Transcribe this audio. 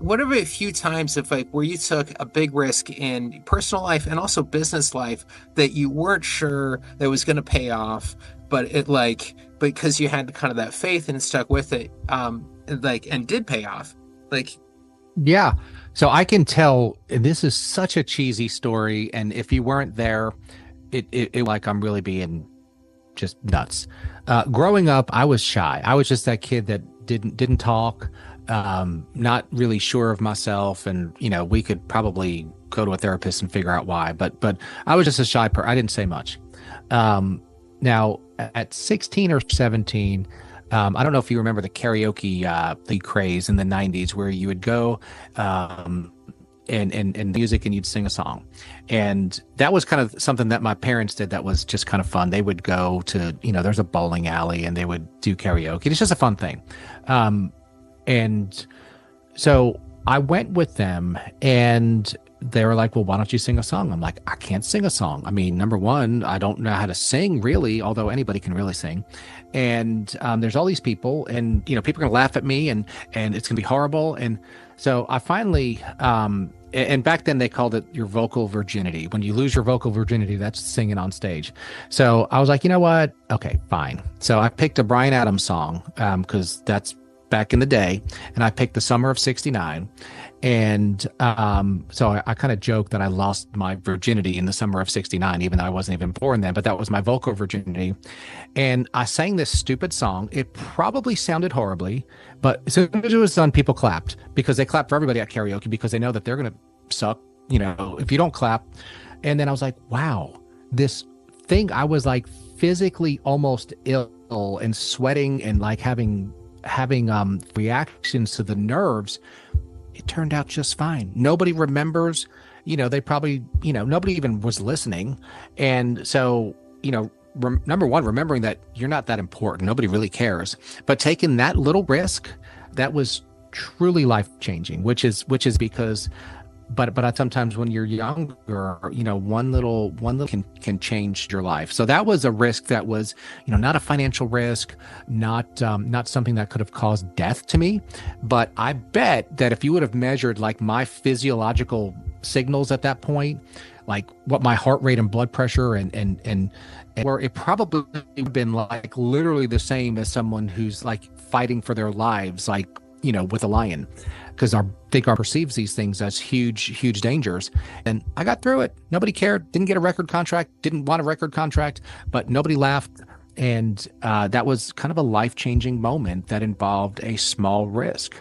what are a few times of like where you took a big risk in personal life and also business life that you weren't sure that was going to pay off, but it like because you had kind of that faith and stuck with it, like and did pay off. Like, Yeah. So I can tell this is such a cheesy story. And if you weren't there, it like I'm really being just nuts. Growing up, I was shy. I was just that kid that didn't talk, not really sure of myself, and we could probably go to a therapist and figure out why. But I was just a shy person. I didn't say much. Now at 16 or 17, I don't know if you remember the karaoke the craze in the 90s where you would go and music and you'd sing a song. And that was kind of something that my parents did that was just kind of fun. They would go to, there's a bowling alley and they would do karaoke. It's just a fun thing. And so I went with them and they were like, well, why don't you sing a song? I'm like, I can't sing a song. I mean, number one, I don't know how to sing really, although anybody can really sing. And there's all these people and, people are going to laugh at me and it's going to be horrible. And so I finally, and back then they called it your vocal virginity. When you lose your vocal virginity, that's singing on stage. So I was like, you know what? Okay, fine. So I picked a Bryan Adams song because that's back in the day. And I picked The Summer of '69. And so I kind of joked that I lost my virginity in the summer of '69, even though I wasn't even born then, but that was my vocal virginity. And I sang this stupid song. It probably sounded horribly, but as soon as it was done, people clapped because they clap for everybody at karaoke because they know that they're going to suck, if you don't clap. And then I was like, wow, this thing, I was like physically almost ill and sweating and like having reactions to the nerves. It turned out just fine. Nobody remembers, they probably, nobody even was listening. And so, number one, remembering that you're not that important. Nobody really cares. But taking that little risk, that was truly life changing, which is because but I sometimes when you're younger, one little can change your life. So that was a risk that was, not a financial risk, not something that could have caused death to me. But I bet that if you would have measured like my physiological signals at that point, like what my heart rate and blood pressure and where it probably would have been like literally the same as someone who's like fighting for their lives, like, with a lion, because our perceives these things as huge dangers. And I got through it. Nobody cared. Didn't get a record contract. Didn't want a record contract, but nobody laughed. And that was kind of a life-changing moment that involved a small risk.